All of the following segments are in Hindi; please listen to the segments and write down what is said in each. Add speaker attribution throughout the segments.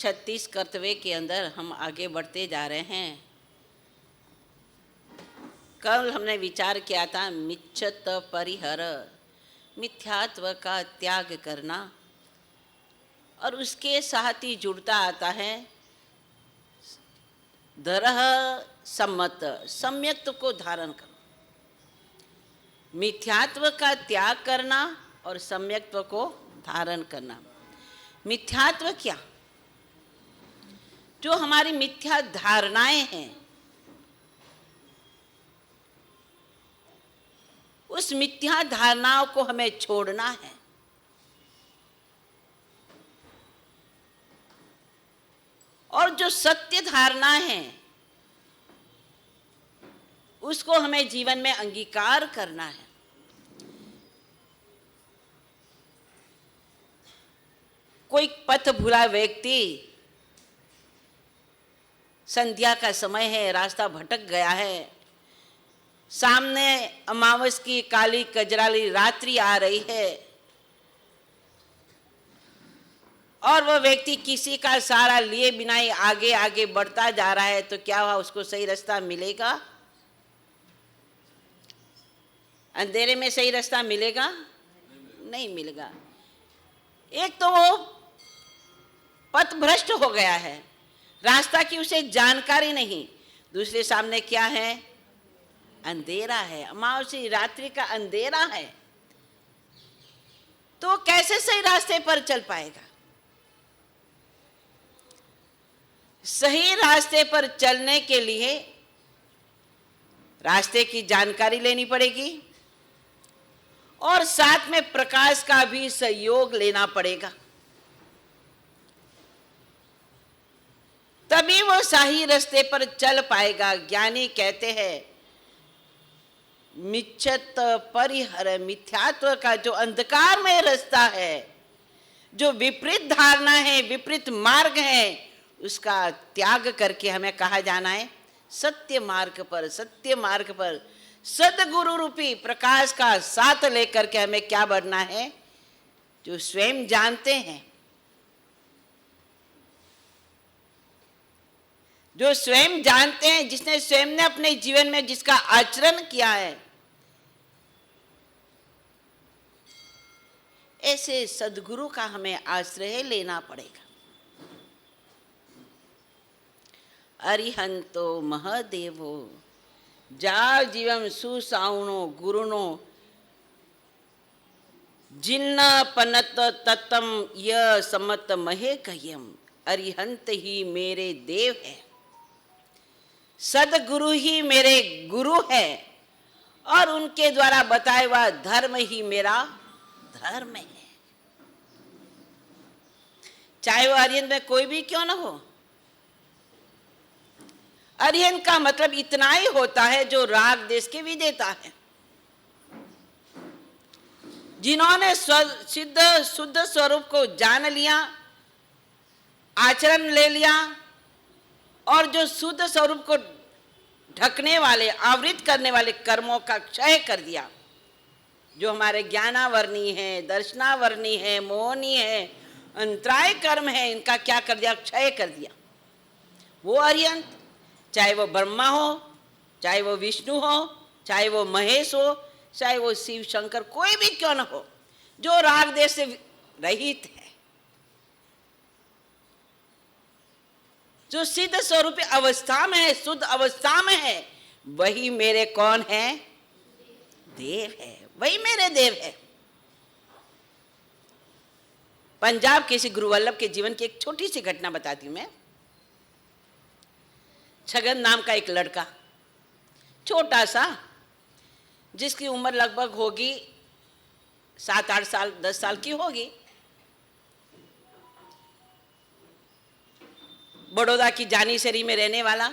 Speaker 1: 36 कर्तव्य के अंदर हम आगे बढ़ते जा रहे हैं। कल हमने विचार किया था मिच्छत परिहर, मिथ्यात्व का त्याग करना, और उसके साथ ही जुड़ता आता है धरह सम्मत, सम्यक्त्व को धारण करना। मिथ्यात्व का त्याग करना और सम्यक्त्व को धारण करना। मिथ्यात्व क्या? जो हमारी मिथ्या धारणाएं हैं, उस मिथ्या धारणाओं को हमें छोड़ना है। और जो सत्य धारणा है उसको हमें जीवन में अंगीकार करना है। कोई पथ भूला व्यक्ति, संध्या का समय है, रास्ता भटक गया है, सामने अमावस की काली कजराली रात्रि आ रही है और वह व्यक्ति किसी का सहारा लिए बिना ही आगे आगे बढ़ता जा रहा है, तो क्या हुआ? उसको सही रास्ता मिलेगा? अंधेरे में सही रास्ता मिलेगा? नहीं मिलेगा। एक तो वो पथ भ्रष्ट हो गया है, रास्ता की उसे जानकारी नहीं। दूसरे सामने क्या है? अंधेरा है, अमावस्या रात्रि का अंधेरा है। तो कैसे सही रास्ते पर चल पाएगा? सही रास्ते पर चलने के लिए रास्ते की जानकारी लेनी पड़ेगी और साथ में प्रकाश का भी सहयोग लेना पड़ेगा, तभी वो सही रास्ते पर चल पाएगा। ज्ञानी कहते हैं मिच्छत परिहर, मिथ्यात्व का जो अंधकार में रास्ता है, जो विपरीत धारणा है, विपरीत मार्ग है, उसका त्याग करके हमें कहा जाना है सत्य मार्ग पर। सत्य मार्ग पर सदगुरु रूपी प्रकाश का साथ लेकर के हमें क्या बढ़ना है? जो स्वयं जानते हैं, जो स्वयं जानते हैं, जिसने स्वयं ने अपने जीवन में जिसका आचरण किया है, ऐसे सदगुरु का हमें आश्रय लेना पड़ेगा। अरिहंतो महदेवो जा जीवम सुसाउणो गुरुनो जिन्न पनत ततम य समत महे कह्यम। अरिहंत ही मेरे देव है, सदगुरु ही मेरे गुरु है, और उनके द्वारा बताया हुआ धर्म ही मेरा धर्म है। चाहे वो अरिहंत में कोई भी क्यों ना हो। अरिहंत का मतलब इतना ही होता है जो राग देश के विजेता है, जिन्होंने सिद्ध शुद्ध स्वरूप को जान लिया, आचरण ले लिया, और जो शुद्ध स्वरूप को ढकने वाले, आवृत करने वाले कर्मों का क्षय कर दिया। जो हमारे ज्ञानावरणी है, दर्शनावरणी है, मोहनी है, अंतराय कर्म है, इनका क्या कर दिया? क्षय कर दिया। वो अरिहंत, चाहे वो ब्रह्मा हो, चाहे वो विष्णु हो, चाहे वो महेश हो, चाहे वो शिव शंकर, कोई भी क्यों न हो, जो राग देश से रहित है, जो सिद्ध स्वरूप अवस्था में है, शुद्ध अवस्था में है, वही मेरे कौन है? देव है, वही मेरे देव है। पंजाब के श्री गुरु वल्लभ के जीवन की एक छोटी सी घटना बताती हूं मैं। छगन नाम का एक लड़का, छोटा सा, जिसकी उम्र लगभग होगी 7-8 साल, 10 साल की होगी, बड़ौदा की जानीसरी में रहने वाला,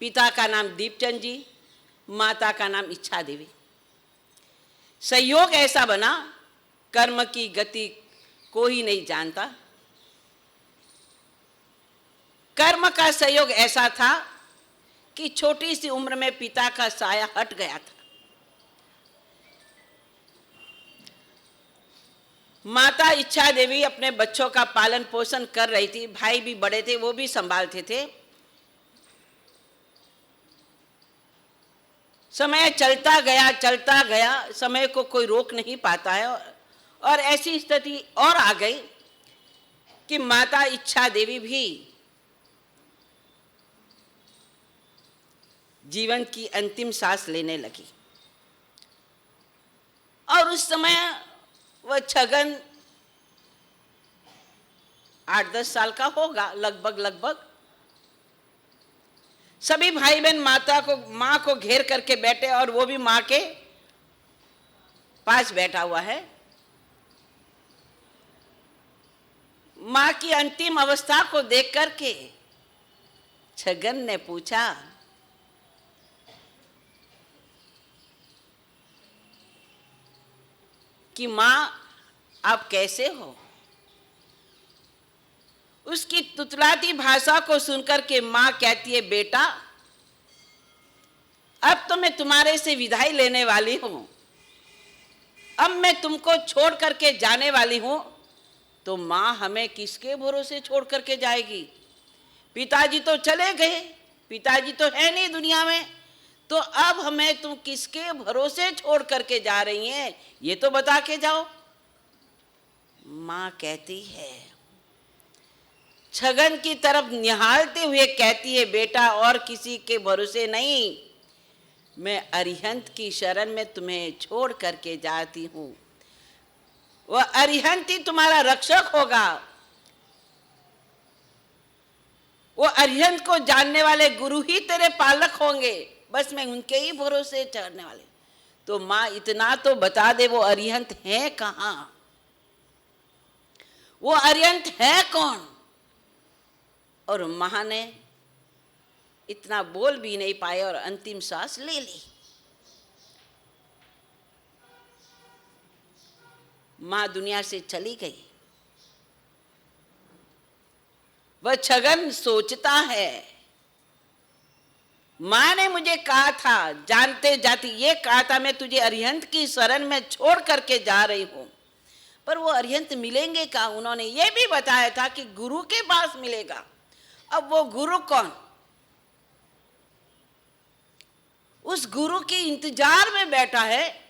Speaker 1: पिता का नाम दीपचंद जी, माता का नाम इच्छा देवी। संयोग ऐसा बना, कर्म की गति कोई नहीं जानता। कर्म का संयोग ऐसा था कि छोटी सी उम्र में पिता का साया हट गया था। माता इच्छा देवी अपने बच्चों का पालन पोषण कर रही थी, भाई भी बड़े थे, वो भी संभालते थे। समय चलता गया, समय को कोई रोक नहीं पाता है। और ऐसी स्थिति और आ गई कि माता इच्छा देवी भी जीवन की अंतिम सांस लेने लगी। और उस समय वह छगन 8-10 साल का होगा लगभग। सभी भाई बहन माँ को घेर करके बैठे, और वो भी माँ के पास बैठा हुआ है। माँ की अंतिम अवस्था को देख करके छगन ने पूछा कि माँ आप कैसे हो? उसकी तुतलाती भाषा को सुनकर के माँ कहती है, बेटा अब तो मैं तुम्हारे से विदाई लेने वाली हूं, अब मैं तुमको छोड़ करके जाने वाली हूं। तो माँ हमें किसके भरोसे छोड़ करके जाएगी? पिताजी तो चले गए, पिताजी तो है नहीं दुनिया में, तो अब हमें तुम किसके भरोसे छोड़ करके जा रही हैं, ये तो बता के जाओ। माँ कहती है, छगन की तरफ निहारते हुए कहती है, बेटा और किसी के भरोसे नहीं, मैं अरिहंत की शरण में तुम्हें छोड़ करके जाती हूं। वह अरिहंत ही तुम्हारा रक्षक होगा, वो अरिहंत को जानने वाले गुरु ही तेरे पालक होंगे, बस मैं उनके ही भरोसे चढ़ने वाले। तो माँ इतना तो बता दे, वो अरिहंत है कहाँ, वो अरिहंत है कौन? और माँ ने इतना बोल भी नहीं पाए और अंतिम सांस ले ली। माँ दुनिया से चली गई। वह छगन सोचता है, माँ ने मुझे कहा था, जानते जाती ये कहा था, मैं तुझे अरिहंत की शरण में छोड़ करके जा रही हूं, पर वो अरिहंत मिलेंगे कहाँ? उन्होंने ये भी बताया था कि गुरु के पास मिलेगा। अब वो गुरु कौन? उस गुरु के इंतजार में बैठा है।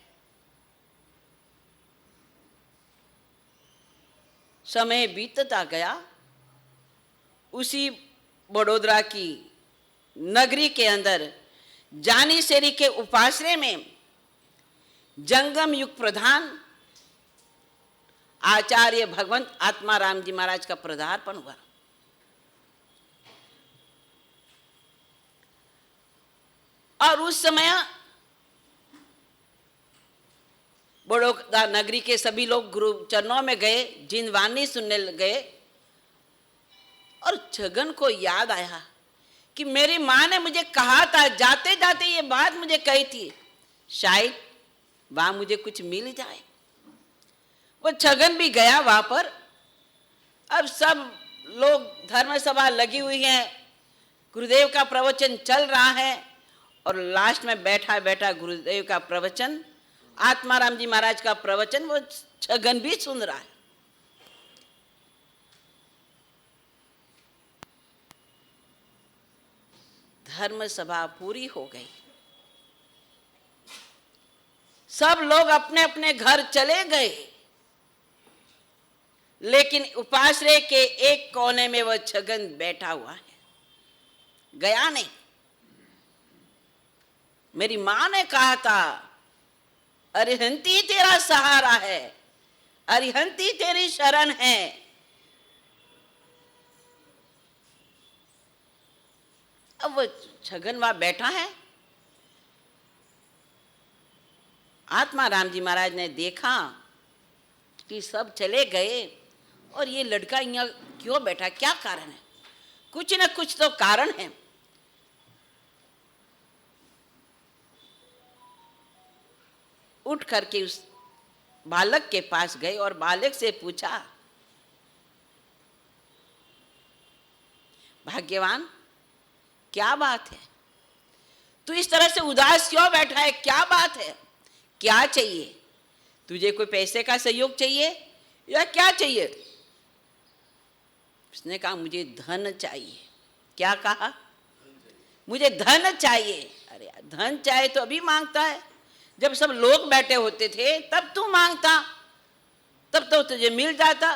Speaker 1: समय बीतता गया। उसी बड़ोदरा की नगरी के अंदर जानीसेरी के उपाश्रय में जंगम युग प्रधान आचार्य भगवंत आत्माराम जी महाराज का पदार्पण हुआ। और उस समय बड़ौदा नगरी के सभी लोग गुरु चरणों में गए, जिनवानी सुनने गए। और छगन को याद आया कि मेरी माँ ने मुझे कहा था, जाते जाते ये बात मुझे कही थी, शायद वहां मुझे कुछ मिल जाए। वो छगन भी गया वहां पर। अब सब लोग धर्म सभा लगी हुई है, गुरुदेव का प्रवचन चल रहा है, और लास्ट में बैठा बैठा गुरुदेव का प्रवचन, आत्माराम जी महाराज का प्रवचन, वो छगन भी सुन रहा है। धर्म सभा पूरी हो गई। सब लोग अपने अपने घर चले गए, लेकिन उपाश्रय के एक कोने में वह छगन बैठा हुआ है, गया नहीं। मेरी माँ ने कहा था, अरिहंती तेरा सहारा है, अरिहंती तेरी शरण है। अब वो छगन वहां बैठा है। आत्माराम जी महाराज ने देखा कि सब चले गए और ये लड़का यहाँ क्यों बैठा, क्या कारण है? कुछ न कुछ तो कारण है। उठ करके उस बालक के पास गए और बालक से पूछा, भाग्यवान क्या बात है, तू इस तरह से उदास क्यों बैठा है, क्या बात है, क्या चाहिए तुझे? कोई पैसे का सहयोग चाहिए या क्या चाहिए? उसने कहा मुझे धन चाहिए। क्या कहा? मुझे धन चाहिए। अरे यार, धन चाहिए तो अभी मांगता है, जब सब लोग बैठे होते थे तब तू मांगता, तब तो तुझे मिल जाता।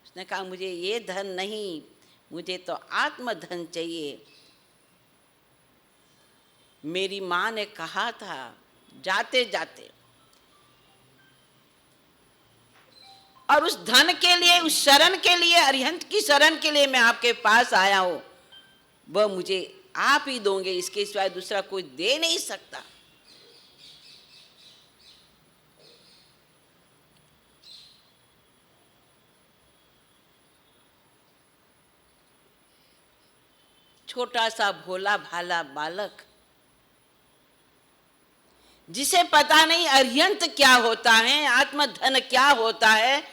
Speaker 1: उसने कहा मुझे ये धन नहीं, मुझे तो आत्मधन चाहिए। मेरी माँ ने कहा था जाते जाते, और उस धन के लिए, उस शरण के लिए, अरिहंत की शरण के लिए मैं आपके पास आया हूं, वह मुझे आप ही दोगे, इसके सिवाय दूसरा कोई दे नहीं सकता। छोटा सा भोला भाला बालक, जिसे पता नहीं अरिहंत क्या होता है, आत्मधन क्या होता है,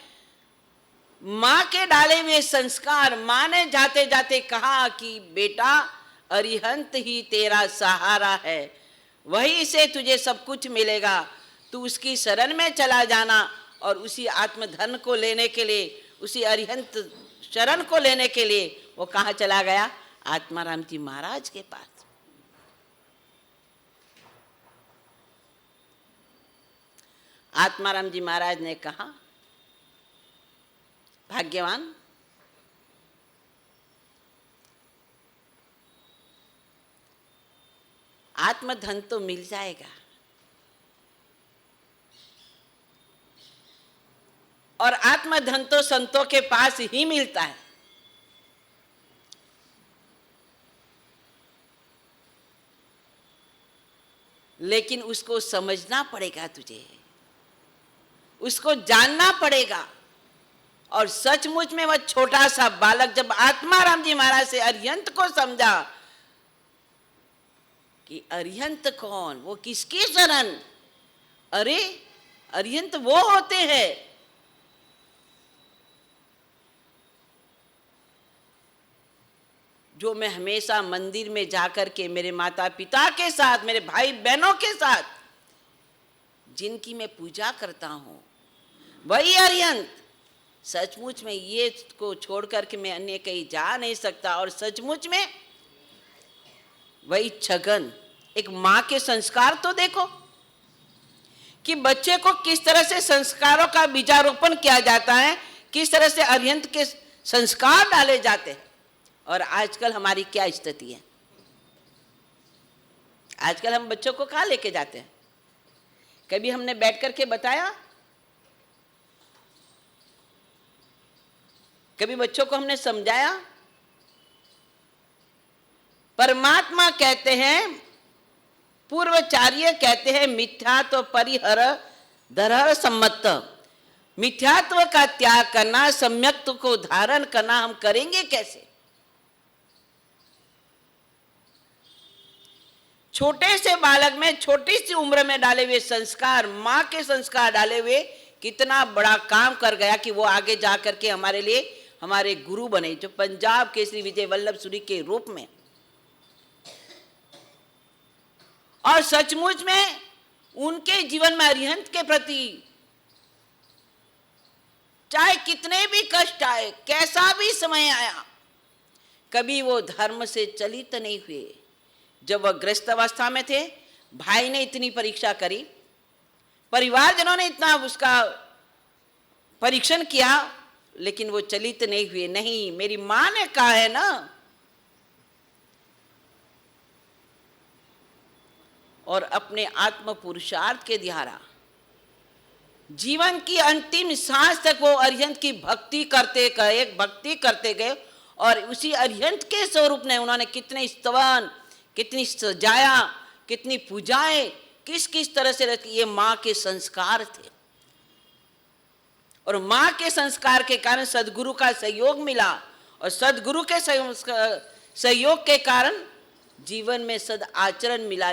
Speaker 1: मां के डाले हुए संस्कार, मां ने जाते जाते कहा कि बेटा अरिहंत ही तेरा सहारा है, वही से तुझे सब कुछ मिलेगा, तू उसकी शरण में चला जाना। और उसी आत्मधन को लेने के लिए, उसी अरिहंत शरण को लेने के लिए वो कहाँ चला गया? आत्माराम जी महाराज के पास। आत्माराम जी महाराज ने कहा भाग्यवान, आत्मधन तो मिल जाएगा, और आत्मधन तो संतों के पास ही मिलता है, लेकिन उसको समझना पड़ेगा तुझे, उसको जानना पड़ेगा। और सचमुच में वह छोटा सा बालक जब आत्माराम जी महाराज से अरिहंत को समझा कि अरिहंत कौन, वो किसकी शरण, अरे अरिहंत वो होते हैं जो मैं हमेशा मंदिर में जाकर के मेरे माता पिता के साथ, मेरे भाई बहनों के साथ, जिनकी मैं पूजा करता हूं, वही अरिहंत। सचमुच में ये को छोड़ करके मैं अन्य कहीं जा नहीं सकता। और सचमुच में वही छगन, एक माँ के संस्कार तो देखो कि बच्चे को किस तरह से संस्कारों का बीजारोपण किया जाता है, किस तरह से अरिहंत के संस्कार डाले जाते हैं। और आजकल हमारी क्या स्थिति है? आजकल हम बच्चों को कहाँ लेके जाते हैं? कभी हमने बैठ करके बताया? कभी बच्चों को हमने समझाया? परमात्मा कहते हैं, पूर्वाचार्य कहते हैं, मिथ्या तो परिहर धरहर सम्मत। मिथ्यात्व का त्याग करना, सम्यक्त्व को धारण करना हम करेंगे कैसे? छोटे से बालक में, छोटी सी उम्र में डाले हुए संस्कार, माँ के संस्कार डाले हुए, कितना बड़ा काम कर गया कि वो आगे जा करके हमारे लिए हमारे गुरु बने, जो पंजाब के श्री विजय वल्लभ सूरी के रूप में। और सचमुच में उनके जीवन में अरिहंत के प्रति चाहे कितने भी कष्ट आए, कैसा भी समय आया, कभी वो धर्म से चलित नहीं हुए। जब वह ग्रस्त अवस्था में थे, भाई ने इतनी परीक्षा करी, परिवारजनों ने इतना उसका परीक्षण किया, लेकिन वो चलित नहीं हुए। नहीं, मेरी मां ने कहा है ना, और अपने आत्म पुरुषार्थ के द्वारा जीवन की अंतिम सांस तक वो अरिहंत की भक्ति करते गए। और उसी अरिहंत के स्वरूप ने उन्होंने कितने स्तवन, कितनी सजाया, कितनी पूजाएं, किस किस तरह से रखी। ये माँ के संस्कार थे, और माँ के संस्कार के कारण सदगुरु का सहयोग मिला, और सदगुरु के सहयोग के कारण जीवन में सद आचरण मिला।